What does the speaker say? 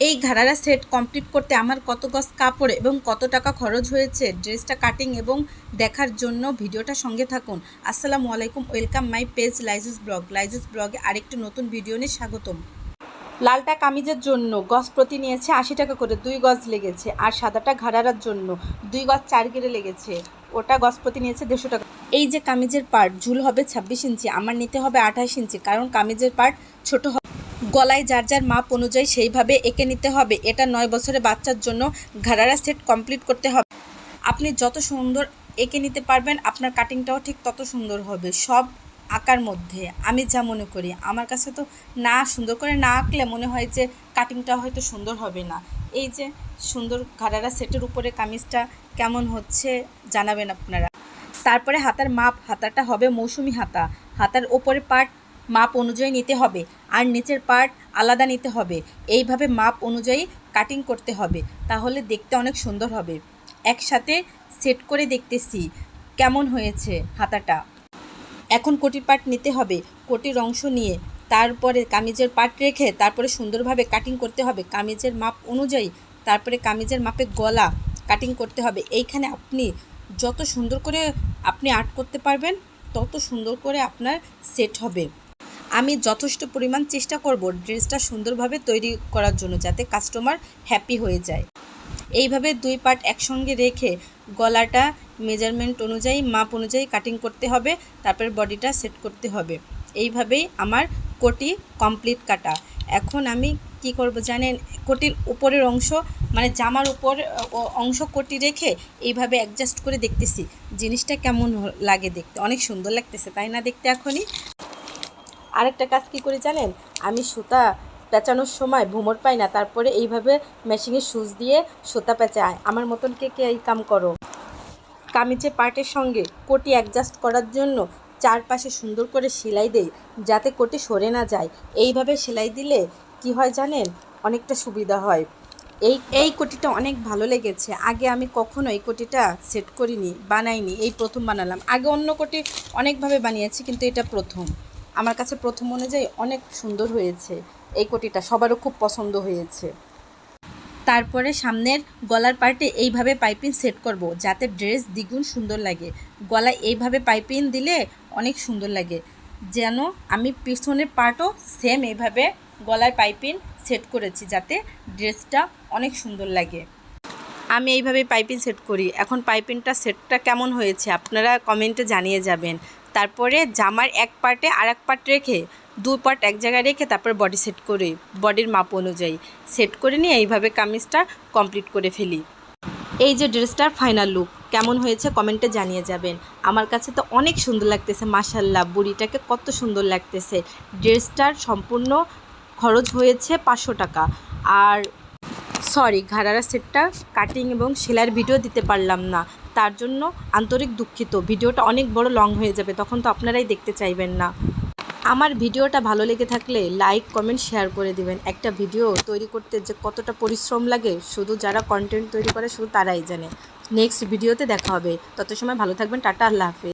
এই ঘাড়ারা set complete করতে আমার কত গজ কাপড় এবং কত টাকা খরচ হয়েছে ড্রেসটা কাটিং এবং দেখার জন্য ভিডিওটা সঙ্গে থাকুন। আসসালামু আলাইকুম, ওয়েলকাম মাই পেজ লাইজুস ব্লগে আরেকটি নতুন ভিডিও নিয়ে স্বাগতম। লালটা কামিজের জন্য গজ প্রতি নিয়েছে 80 টাকা করে, 2 গজ লেগেছে। আর সাদাটা ঘাড়ারার জন্য 2 গজ 4 গিরে লেগেছে, ওটা গজ প্রতি নিয়েছে 150 টাকা। এই যে কামিজের পার্ট ঝুল হবে 26 ইঞ্চি, আমার নিতে হবে 28 ইঞ্চি, কারণ কামিজের পার্ট ছোট হবে। গলায় যার যার মাপ অনুযায়ী সেইভাবে এঁকে নিতে হবে। এটা 9 বছরের বাচ্চার জন্য ঘাড়ারা সেট কমপ্লিট করতে হবে। আপনি যত সুন্দর এঁকে নিতে পারবেন আপনার কাটিংটাও ঠিক তত সুন্দর হবে। সব আঁকার মধ্যে আমি যা মনে করি, আমার কাছে তো না সুন্দর করে না আঁকলে মনে হয় যে কাটিংটা হয়তো সুন্দর হবে না। এই যে সুন্দর ঘাড়ারা সেটের উপরে কামিজটা কেমন হচ্ছে জানাবেন আপনারা। তারপরে হাতার মাপ, হাতাটা হবে মৌসুমি হাতা। হাতার ওপরে পার্ট মাপ অনুযায়ী নিতে হবে আর নিচের পার্ট আলাদা নিতে হবে। এইভাবে মাপ অনুযায়ী কাটিং করতে হবে, তাহলে দেখতে অনেক সুন্দর হবে। একসাথে সেট করে দেখতেছি কেমন হয়েছে হাতাটা। এখন কোটির পার্ট নিতে হবে, কোটির অংশ নিয়ে তারপরে কামিজের পার্ট রেখে তারপরে সুন্দরভাবে কাটিং করতে হবে কামিজের মাপ অনুযায়ী। তারপরে কামিজের মাপে গলা কাটিং করতে হবে। এইখানে আপনি যত সুন্দর করে আপনি আর্ট করতে পারবেন তত সুন্দর করে আপনার সেট হবে। আমি যথেষ্ট পরিমাণ চেষ্টা করব ড্রেসটা সুন্দরভাবে তৈরি করার জন্য, যাতে কাস্টমার হ্যাপি হয়ে যায়। এইভাবে 2 পার্ট একসঙ্গে রেখে গলাটা মেজারমেন্ট অনুযায়ী মাপ অনুযায়ী কাটিং করতে হবে, তারপরে বডিটা সেট করতে হবে। এইভাবেই আমার কোটি কমপ্লিট কাটা। এখন আমি কি করব জানেন, কোটির উপরের অংশ মানে জামার উপর অংশ কোটি রেখে এইভাবে অ্যাডজাস্ট করে দেখতেছি জিনিসটা কেমন লাগে দেখতে। অনেক সুন্দর লাগতেছে তাই না দেখতে। এখনই আরেকটা কাজ কী করি জানেন, আমি সুতা পেঁচানোর সময় ভোমর পাই না, তারপরে এইভাবে মেশিনের সুচ দিয়ে সুতা পেঁচাই। আমার মতন কে কে এই কাম করো। কামিজের পার্টের সঙ্গে কোটি অ্যাডজাস্ট করার জন্য চারপাশে সুন্দর করে সেলাই দেই যাতে কোটি সরে না যায়। এইভাবে সেলাই দিলে কি হয় জানেন, অনেকটা সুবিধা হয়। এই কোটিটা অনেক ভালো লেগেছে। আগে আমি কখনো এই কোটিটা সেট করিনি, বানাইনি, এই প্রথম বানালাম। আগে অন্য কোটি অনেকভাবে বানিয়েছি কিন্তু এটা প্রথম। আমার কাছে প্রথম অনুযায়ী অনেক সুন্দর হয়েছে। এই কোটিটা সবারও খুব পছন্দ হয়েছে। তারপরে সামনের গলার পার্টে এইভাবে পাইপিং সেট করব যাতে ড্রেস দ্বিগুণ সুন্দর লাগে। গলায় এইভাবে পাইপিং দিলে অনেক সুন্দর লাগে। যেন আমি পিছনের পার্টও সেম এইভাবে গলায় পাইপিং সেট করেছি যাতে ড্রেসটা অনেক সুন্দর লাগে। আমি এইভাবে পাইপিং সেট করি। এখন পাইপিংটা সেটটা কেমন হয়েছে আপনারা কমেন্টে জানিয়ে যাবেন। তারপরে জামার এক পার্টে আর এক পার্ট রেখে 2 পার্ট এক জায়গায় রেখে তারপর বডি সেট করি, বডির মাপ অনুযায়ী সেট করে নিয়ে এইভাবে কামিজটা কমপ্লিট করে ফেলি। এই যে ড্রেসটার ফাইনাল লুক কেমন হয়েছে কমেন্টে জানিয়ে যাবেন। আমার কাছে তো অনেক সুন্দর লাগতেছে, মাশাআল্লাহ, বুড়িটাকে কত সুন্দর লাগতেছে। ড্রেসটার সম্পূর্ণ খরচ হয়েছে 500 টাকা। আর সরি, ঘাড়ারা সেটটা কাটিং এবং সেলাইয়ের ভিডিও দিতে পারলাম না, তার জন্য আন্তরিক দুঃখিত। ভিডিওটা অনেক বড় লং হয়ে যাবে, তখন তো আপনারাই দেখতে চাইবেন না। আমার ভিডিওটা ভালো লেগে থাকলে লাইক কমেন্ট শেয়ার করে দিবেন। একটা ভিডিও তৈরি করতে যে কতটা পরিশ্রম লাগে শুধু যারা কন্টেন্ট তৈরি করে শুধু তারাই জানে। নেক্সট ভিডিওতে দেখা হবে, তত সময় ভালো থাকবেন। টাটা, আল্লাহ হাফেজ।